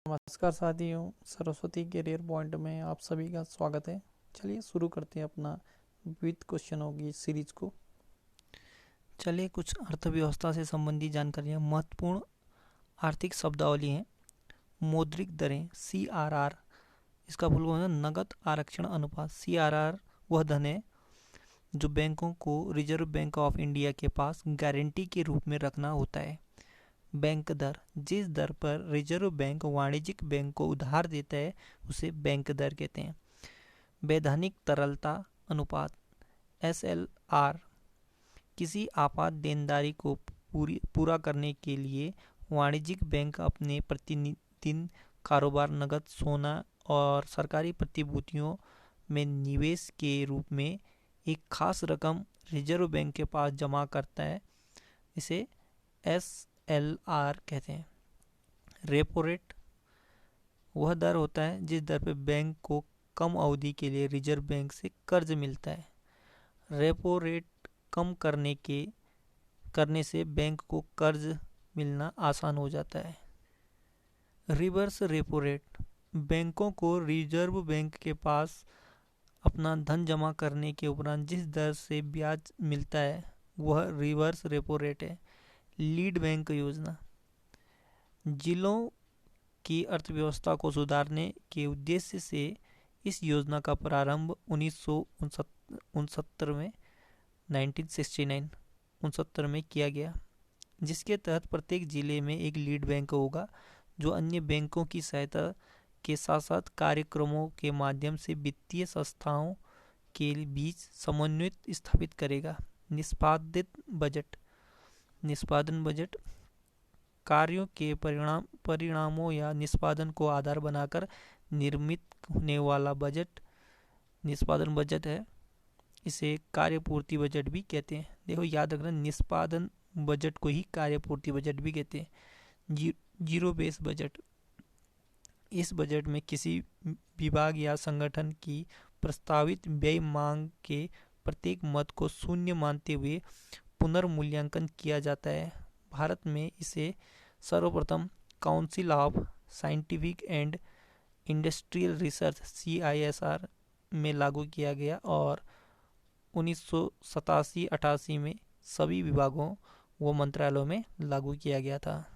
नमस्कार साथियों, Saraswati career point में आप सभी का स्वागत है। चलिए शुरू करते हैं अपना विविध क्वेश्चनों की सीरीज को। चलिए कुछ अर्थव्यवस्था से संबंधित जानकारियाँ, महत्वपूर्ण आर्थिक शब्दावली हैं। मौद्रिक दरें CRR, इसका फुल फॉर्म है नगद आरक्षण अनुपात। CRR वह धन है जो बैंकों को रिजर्व बैंक ऑफ इंडिया के पास गारंटी के रूप में रखना होता है। बैंक दर, जिस दर पर रिजर्व बैंक वाणिज्यिक बैंक को उधार देता है उसे बैंक दर कहते हैं। वैधानिक तरलता अनुपात SLR, किसी आपात देनदारी को पूरा करने के लिए वाणिज्यिक बैंक अपने प्रतिदिन कारोबार, नकद, सोना और सरकारी प्रतिभूतियों में निवेश के रूप में एक खास रकम रिजर्व बैंक के पास जमा करता है, इसे SLR कहते हैं। रेपो रेट वह दर होता है जिस दर पर बैंक को कम अवधि के लिए रिजर्व बैंक से कर्ज मिलता है। रेपो रेट कम करने से बैंक को कर्ज मिलना आसान हो जाता है। रिवर्स रेपो रेट, बैंकों को रिजर्व बैंक के पास अपना धन जमा करने के उपरांत जिस दर से ब्याज मिलता है वह रिवर्स रेपो रेट है। लीड बैंक योजना, जिलों की अर्थव्यवस्था को सुधारने के उद्देश्य से इस योजना का प्रारंभ 1969 में 1969 में किया गया, जिसके तहत प्रत्येक जिले में एक लीड बैंक होगा जो अन्य बैंकों की सहायता के साथ साथ कार्यक्रमों के माध्यम से वित्तीय संस्थाओं के बीच समन्वय स्थापित करेगा। निष्पादन बजट कार्यों के परिणामों या निष्पादन को आधार बनाकर निर्मित होने वाला बजट निष्पादन बजट है। इसे कार्यपूर्ति बजट भी कहते हैं। देखो याद रखना, निष्पादन बजट को ही कार्यपूर्ति बजट भी कहते हैं। जीरो बेस बजट, इस बजट में किसी विभाग या संगठन की प्रस्तावित व्यय मांग के प्रत्येक मद को शून्य मानते हुए पुनर्मूल्यांकन किया जाता है। भारत में इसे सर्वप्रथम council of scientific and industrial research CISR में लागू किया गया और 1987-88 में सभी विभागों व मंत्रालयों में लागू किया गया था।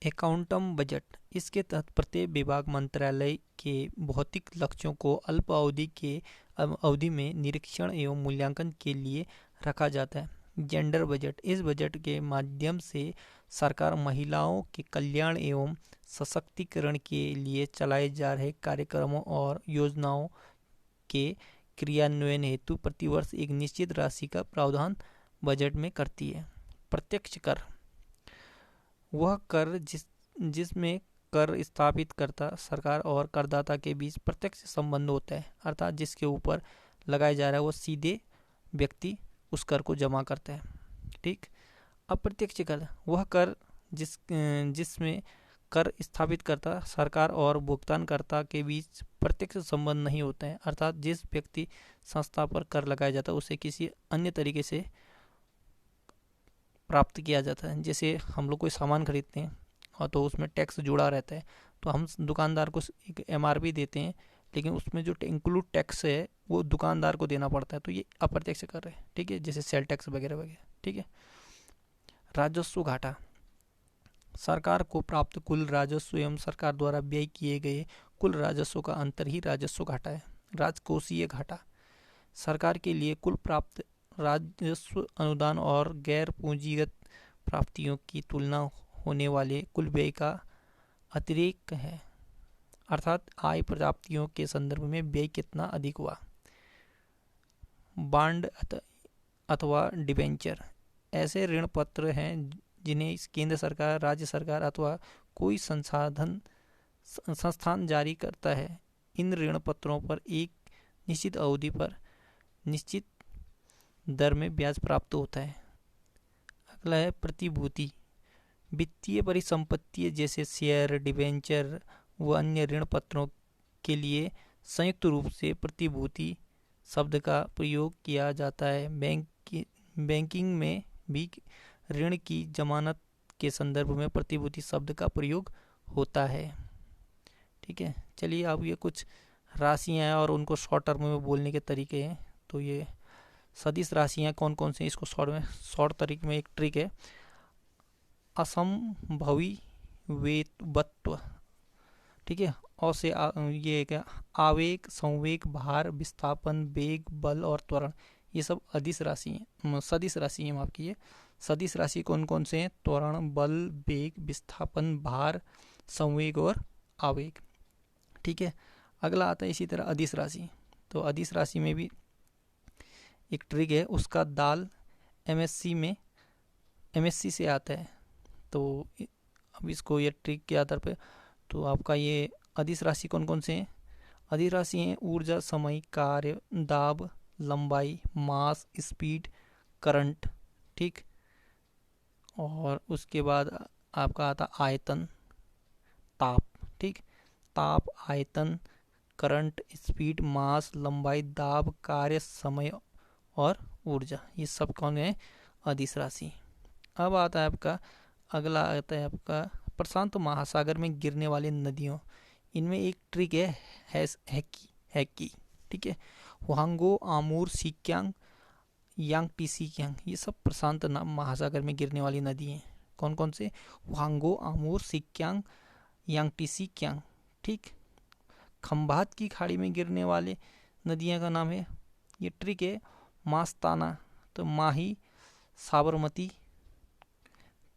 अकाउंटम बजट, इसके तहत प्रत्येक विभाग मंत्रालय के भौतिक लक्ष्यों को अल्प अवधि में निरीक्षण एवं मूल्यांकन के लिए रखा जाता है। जेंडर बजट, इस बजट के माध्यम से सरकार महिलाओं के कल्याण एवं सशक्तिकरण के लिए चलाए जा रहे कार्यक्रमों और योजनाओं के क्रियान्वयन हेतु प्रतिवर्ष एक निश्चित राशि का प्रावधान बजट में करती है। प्रत्यक्ष कर, वह कर जिसमें कर स्थापित करता सरकार और करदाता के बीच प्रत्यक्ष संबंध होता है, अर्थात जिसके ऊपर लगाया जा रहा है वो सीधे व्यक्ति उस कर को जमा करता है। ठीक। अप्रत्यक्ष कर, वह कर जिसमें कर स्थापित करता सरकार और भुगतानकर्ता के बीच प्रत्यक्ष संबंध नहीं होता है, अर्थात जिस व्यक्ति संस्था पर कर लगाया जाता है उसे किसी अन्य तरीके से प्राप्त किया जाता है। जैसे हम लोग कोई सामान खरीदते हैं और तो उसमें टैक्स जुड़ा रहता है, तो हम दुकानदार को एक MRP देते हैं, लेकिन उसमें जो इंक्लूड टैक्स है वो दुकानदार को देना पड़ता है, तो ये अप्रत्यक्ष कर है। ठीक है, जैसे सेल टैक्स वगैरह वगैरह। ठीक है। राजस्व घाटा, सरकार को प्राप्त कुल राजस्व एवं सरकार द्वारा व्यय किए गए कुल राजस्व का अंतर ही राजस्व घाटा है। राजकोषीय घाटा, सरकार के लिए कुल प्राप्त राजस्व, अनुदान और गैर पूंजीगत प्राप्तियों की तुलना होने वाले कुल व्यय का अतिरेक है, अर्थात आय प्राप्तियों के संदर्भ में व्यय कितना अधिक हुआ। बांड अथवा डिबेंचर, ऐसे ऋण पत्र हैं जिन्हें केंद्र सरकार, राज्य सरकार अथवा कोई संस्थान जारी करता है। इन ऋण पत्रों पर एक निश्चित अवधि पर निश्चित दर में ब्याज प्राप्त होता है। अगला है प्रतिभूति, वित्तीय परिसंपत्ति जैसे शेयर, डिबेंचर व अन्य ऋण पत्रों के लिए संयुक्त रूप से प्रतिभूति शब्द का प्रयोग किया जाता है। बैंकिंग में भी ऋण की जमानत के संदर्भ में प्रतिभूति शब्द का प्रयोग होता है। ठीक है, चलिए अब ये कुछ राशियाँ हैं और उनको शॉर्ट टर्म में बोलने के तरीके हैं। तो ये सदिश राशियाँ कौन कौन से हैं, इसको शॉर्ट तरीके में एक ट्रिक है। असंभवी वेतवत्व, ठीक है। और से ये है क्या, आवेग, संवेग, भार, विस्थापन, वेग, बल और त्वरण, ये सब अदिश राशि हैं, सदिश राशि हैं, माफ कीजिए। सदिश राशि कौन कौन से हैं, त्वरण, बल, वेग, विस्थापन, भार, संवेग और आवेग। ठीक है, अगला आता है इसी तरह अदिश राशि। तो अदिश राशि में भी एक ट्रिक है, उसका दाल एमएससी से आता है। तो अब इसको ये ट्रिक के आधार पे तो आपका ये अदिश राशि कौन कौन से हैं, अदिश राशि हैं ऊर्जा, समय, कार्य, दाब, लंबाई, मास, स्पीड, करंट। ठीक, और उसके बाद आपका आता आयतन, ताप। ठीक, ताप, आयतन, करंट, स्पीड, मास, लंबाई, दाब, कार्य, समय और ऊर्जा, ये सब कौन है, अदिश राशि। अब आता है आपका अगला, आता है आपका प्रशांत महासागर में गिरने वाली नदियों। इनमें एक ट्रिक है हैकी। ठीक है, हुआंगो, आमूर, सिक्यांग, यांगटीसी, ये सब प्रशांत महासागर में गिरने वाली नदी हैं। कौन कौन से, हुआंगो, आमूर, सिक्यांग, यांगटीसी। ठीक, खंभात की खाड़ी में गिरने वाले नदियां का नाम है, ये ट्रिक है, मास्ताना, तो माही, साबरमती,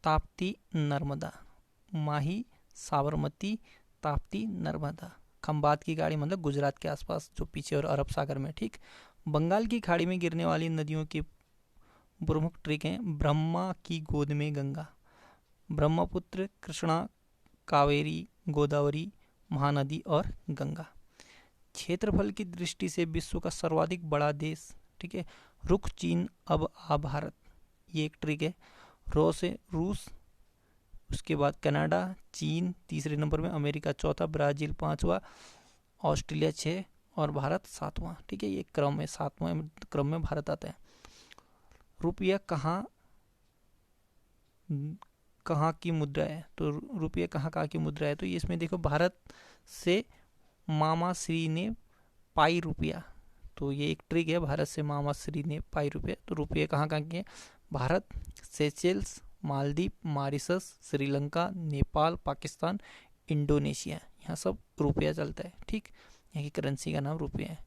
ताप्ती, नर्मदा। माही, साबरमती, ताप्ती, नर्मदा। खंबात की खाड़ी मतलब गुजरात के आसपास जो पीछे और अरब सागर में। ठीक, बंगाल की खाड़ी में गिरने वाली नदियों के प्रमुख ट्रिक हैं, ब्रह्मा की गोद में गंगा, ब्रह्मपुत्र, कृष्णा, कावेरी, गोदावरी, महानदी और गंगा। क्षेत्रफल की दृष्टि से विश्व का सर्वाधिक बड़ा देश, ठीक है, रुख चीन अब आ भारत, ये एक ट्रिक है। रो से रूस, उसके बाद कनाडा, चीन तीसरे नंबर में, अमेरिका चौथा, ब्राज़ील पांचवा, ऑस्ट्रेलिया 6 और भारत 7वां। ठीक है, ये क्रम में 7वां क्रम में भारत आता है। रुपया कहाँ कहाँ की मुद्रा है, तो रुपया कहाँ की मुद्रा है, तो ये इसमें देखो भारत से मामा श्री ने पाई रुपया, तो ये एक ट्रिक है, भारत से मामा श्री ने पाई रुपया। तो रुपये कहाँ की है, Bharat, Seychelles, Maldives, Mauritius, Sri Lanka, Nepal, Pakistan, Indonesia, यहाँ सब रुपया चलता है। ठीक, यहाँ की करेंसी का नाम रुपया है।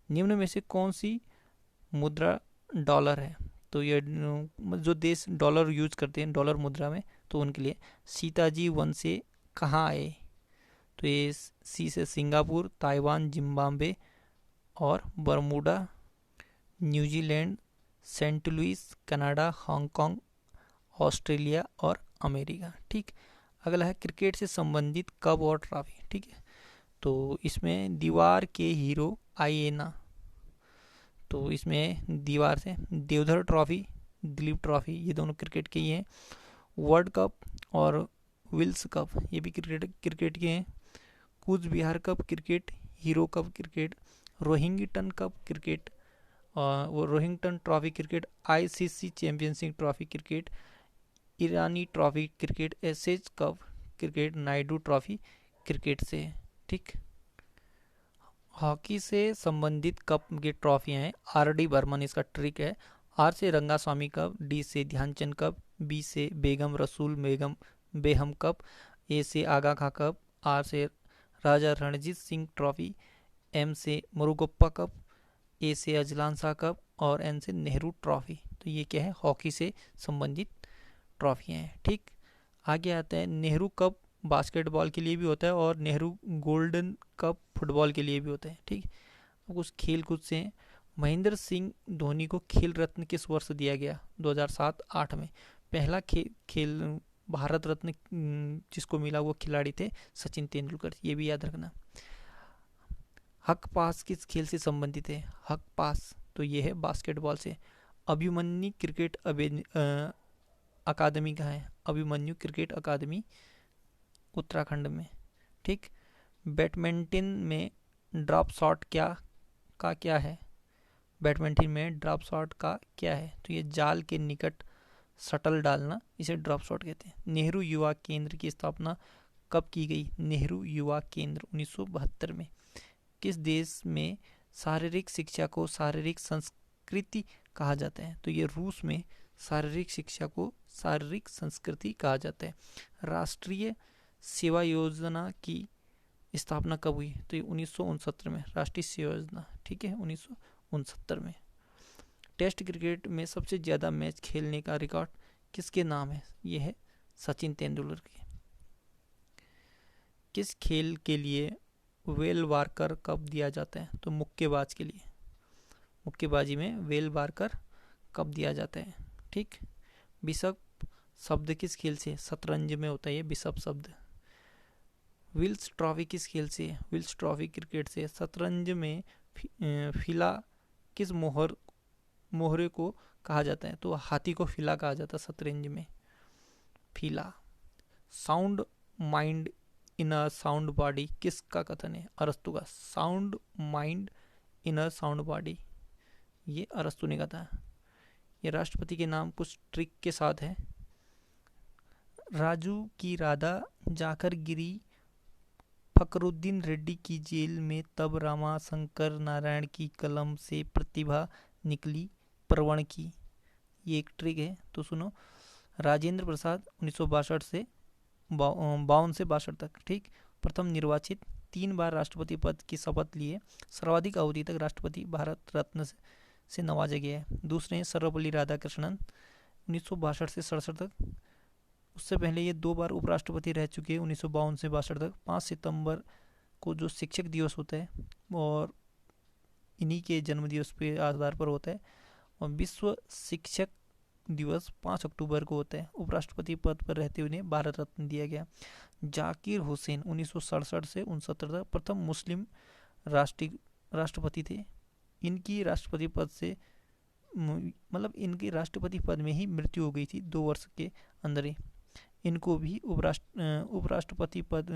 निम्न में से कौन सी मुद्रा डॉलर है, तो ये जो देश डॉलर यूज करते हैं डॉलर मुद्रा में, तो उनके लिए सीताजी वन से कहाँ आए, तो ये सी से सिंगापुर, ताइवान, जिम्बाब्वे और Bermuda, New Zealand, Saint Louis, Canada, Hong Kong, Australia और अमेरिका। ठीक, अगला है क्रिकेट से संबंधित कप और ट्रॉफी। ठीक है, तो इसमें दीवार के हीरो आइएना, तो इसमें दीवार से देवधर ट्रॉफी, दिलीप ट्रॉफी, ये दोनों क्रिकेट के ही हैं। वर्ल्ड कप और विल्स कप, ये भी क्रिकेट के हैं। Cooch Behar cup cricket, Hero cup cricket, Rohinton cup cricket, वो Rohinton trophy cricket, ICC championship trophy cricket, Irani trophy cricket, Ashes cup cricket, Naidu trophy cricket से। ठीक, हॉकी से संबंधित कप की ट्रॉफियाँ हैं, आर डी बर्मन इसका ट्रिक है, आर से रंगास्वामी कप, डी से ध्यानचंद कप, बी से बेगम रसूल बेगम कप, ए से आगा खां कप, आर से राजा रणजीत सिंह ट्रॉफी, एम से मुरुगप्पा कप, ए से अजलान शाह कप और एन से नेहरू ट्रॉफी। तो ये क्या है, हॉकी से संबंधित ट्रॉफियाँ हैं। ठीक, आगे आता है नेहरू कप बास्केटबॉल के लिए भी होता है और नेहरू गोल्डन कप फुटबॉल के लिए भी होता है। ठीक, अब कुछ खेल कूद से हैं। महेंद्र सिंह धोनी को खेल रत्न किस वर्ष दिया गया, 2007-8 में। पहला खेल भारत रत्न जिसको मिला वो खिलाड़ी थे सचिन तेंदुलकर, ये भी याद रखना। हक पास किस खेल से संबंधित है, हक पास, तो ये है बास्केटबॉल से। अभिमन्यु क्रिकेट अकादमी कहाँ है, अभिमन्यु क्रिकेट अकादमी उत्तराखंड में। ठीक, बैडमिंटन में ड्रॉप शॉट क्या है, बैडमिंटन में ड्रॉप शॉट का क्या है, तो ये जाल के निकट शटल डालना, इसे ड्रॉप शॉट कहते हैं। नेहरू युवा केंद्र की स्थापना कब की गई? नेहरू युवा केंद्र 1972 में। किस देश में शारीरिक शिक्षा को शारीरिक संस्कृति कहा जाता है? तो ये रूस में शारीरिक शिक्षा को शारीरिक संस्कृति कहा जाता है। राष्ट्रीय सेवा योजना की स्थापना कब हुई? तो ये 1969 में, राष्ट्रीय सेवा योजना, ठीक है, 1969 में। टेस्ट क्रिकेट में सबसे ज़्यादा मैच खेलने का रिकॉर्ड किसके नाम है? ये है सचिन तेंदुलकर के। किस खेल के लिए वेल वार्कर कप दिया जाता है? तो मुक्केबाज के लिए, मुक्केबाजी में वेल वार्कर कप दिया जाता है, ठीक। बिशप शब्द किस खेल से? शतरंज में होता है ये बिशप शब्द। विल्स ट्रॉफी किस खेल से? विल्स ट्रॉफी क्रिकेट से। शतरंज में फिला किस मोहरे को कहा जाता है? तो हाथी को फिला कहा जाता है शतरंज में, फिला। Sound mind in a sound body किसका कथन है? अरस्तु का। Sound mind in a sound body, ये अरस्तु ने कहा था। ये राष्ट्रपति के नाम कुछ ट्रिक के साथ है। राजू की राधा जाकर गिरी फकरुद्दीन रेड्डी की जेल में, तब रामा शंकर नारायण की कलम से प्रतिभा निकली प्रवण की। ये एक ट्रिक है, तो सुनो। राजेंद्र प्रसाद 1962 से 52 से 62 तक, ठीक। प्रथम निर्वाचित, 3 बार राष्ट्रपति पद की शपथ लिए, सर्वाधिक अवधि तक राष्ट्रपति भारत रत्न से नवाजा गया है। दूसरे हैं सर्वपल्ली राधाकृष्णन 1962 से 67 तक। उससे पहले ये 2 बार उपराष्ट्रपति रह चुके हैं 1952 से 62 तक। 5 सितंबर को जो शिक्षक दिवस होता है और इन्हीं के जन्म दिवस पे आधार पर होता है। और विश्व शिक्षक दिवस 5 अक्टूबर को होता है। उपराष्ट्रपति पद पर रहते हुए उन्हें भारत रत्न दिया गया। जाकिर हुसैन 1967 से 69 तक प्रथम मुस्लिम राष्ट्रपति थे। इनकी राष्ट्रपति पद से मतलब इनके राष्ट्रपति पद में ही मृत्यु हो गई थी 2 वर्ष के अंदर ही। इनको भी उपराष्ट्रपति पद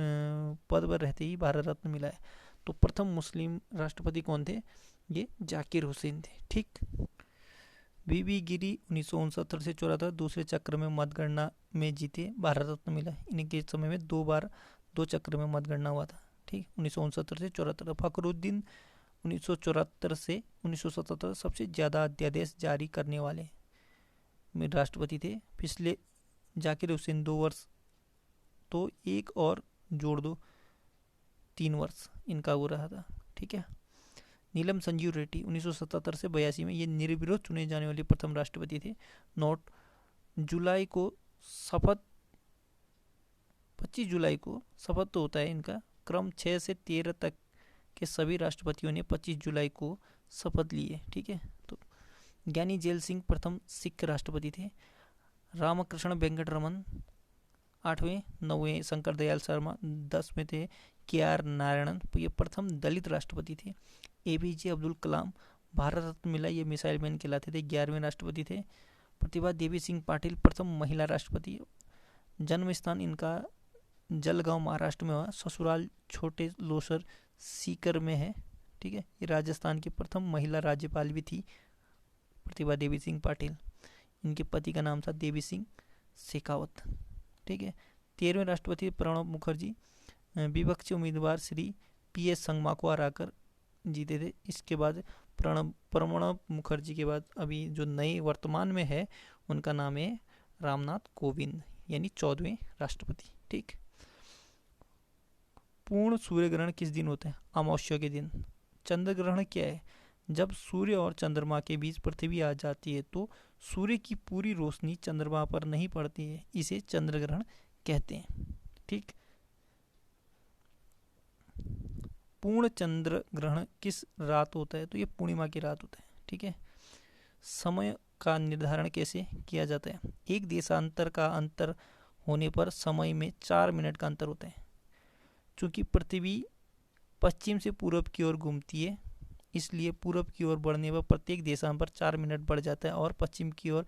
पर रहते ही भारत रत्न मिला है। तो प्रथम मुस्लिम राष्ट्रपति कौन थे? ये जाकिर हुसैन थे, ठीक। बीबी गिरी 1969 से 74 दूसरे चक्र में मतगणना में जीते, भारत रत्न मिला। इनके समय में 2 बार 2 चक्र में मतगणना हुआ था, ठीक। 1969 से 74। फखरुद्दीन 1974 से 1977 सबसे ज़्यादा अध्यादेश जारी करने वाले में राष्ट्रपति थे। पिछले जाकिर हुसैन 2 वर्ष, तो 1 और जोड़ दो 3 वर्ष इनका वो रहा था, ठीक है। नीलम संजीव रेड्डी 1977 से 82 में ये निर्विरोध चुने जाने वाले प्रथम राष्ट्रपति थे। नोट, जुलाई को शपथ, 25 जुलाई को शपथ तो होता है इनका। क्रम 6 से 13 तक के सभी राष्ट्रपतियों ने 25 जुलाई को शपथ ली है, ठीक है। तो ज्ञानी जेल सिंह प्रथम सिख राष्ट्रपति थे। रामकृष्ण वेंकट रमन 8वें, 9वें शंकर दयाल शर्मा 10वें थे। KR नारायणन ये प्रथम दलित राष्ट्रपति थे। APJ अब्दुल कलाम भारत रत्न मिला, ये मिसाइल मैन कहलाते थे, 11वें राष्ट्रपति थे। प्रतिभा देवी सिंह पाटिल प्रथम महिला राष्ट्रपति। जन्म स्थान इनका जलगांव महाराष्ट्र में हुआ। ससुराल छोटे लोसर सीकर में है, ठीक है। ये राजस्थान की प्रथम महिला राज्यपाल भी थी प्रतिभा देवी सिंह पाटिल। इनके पति का नाम था देवी सिंह शेखावत, ठीक है। 13वें राष्ट्रपति प्रणब मुखर्जी विपक्षी उम्मीदवार श्री PS संगमा को हराकर जीते थे। इसके बाद प्रणब मुखर्जी के बाद अभी जो नए वर्तमान में है उनका नाम है रामनाथ कोविंद, यानी 14वें राष्ट्रपति, ठीक। पूर्ण सूर्य ग्रहण किस दिन होता है? अमावस्या के दिन। चंद्र ग्रहण क्या है? जब सूर्य और चंद्रमा के बीच पृथ्वी आ जाती है तो सूर्य की पूरी रोशनी चंद्रमा पर नहीं पड़ती है, इसे चंद्र ग्रहण कहते हैं, ठीक। पूर्ण चंद्र ग्रहण किस रात होता है? तो ये पूर्णिमा की रात होता है, ठीक है। समय का निर्धारण कैसे किया जाता है? एक देशांतर का अंतर होने पर समय में 4 मिनट का अंतर होता है। चूंकि पृथ्वी पश्चिम से पूर्व की ओर घूमती है, इसलिए पूर्व की ओर बढ़ने पर प्रत्येक देशांतर पर 4 मिनट बढ़ जाता है और पश्चिम की ओर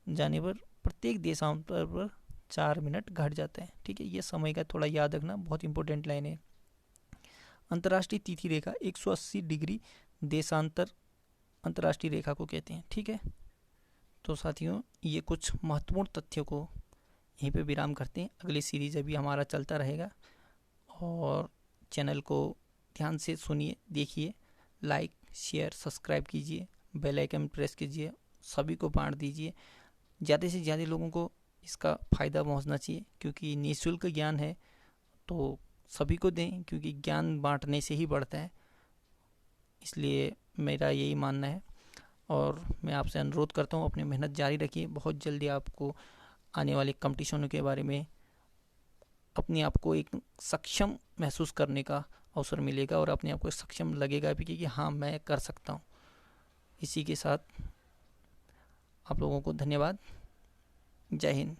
जाने पर प्रत्येक देशांतर पर 4 मिनट घट जाता है, ठीक है। ये समय का थोड़ा याद रखना, बहुत इंपॉर्टेंट लाइन है। अंतर्राष्ट्रीय तिथि रेखा 180 डिग्री देशांतर अंतर्राष्ट्रीय रेखा को कहते हैं, ठीक है। तो साथियों, ये कुछ महत्वपूर्ण तथ्यों को यहीं पे विराम करते हैं। अगली सीरीज अभी हमारा चलता रहेगा। और चैनल को ध्यान से सुनिए, देखिए, लाइक शेयर सब्सक्राइब कीजिए, बेल आइकन प्रेस कीजिए, सभी को बांट दीजिए। ज़्यादा से ज़्यादा लोगों को इसका फ़ायदा पहुंचना चाहिए, क्योंकि निःशुल्क ज्ञान है तो सभी को दें, क्योंकि ज्ञान बांटने से ही बढ़ता है। इसलिए मेरा यही मानना है और मैं आपसे अनुरोध करता हूँ अपनी मेहनत जारी रखिए। बहुत जल्दी आपको आने वाले कंपटीशनों के बारे में अपने आप को एक सक्षम महसूस करने का अवसर मिलेगा और अपने आप को सक्षम लगेगा भी कि हाँ मैं कर सकता हूँ। इसी के साथ आप लोगों को धन्यवाद। जय हिंद।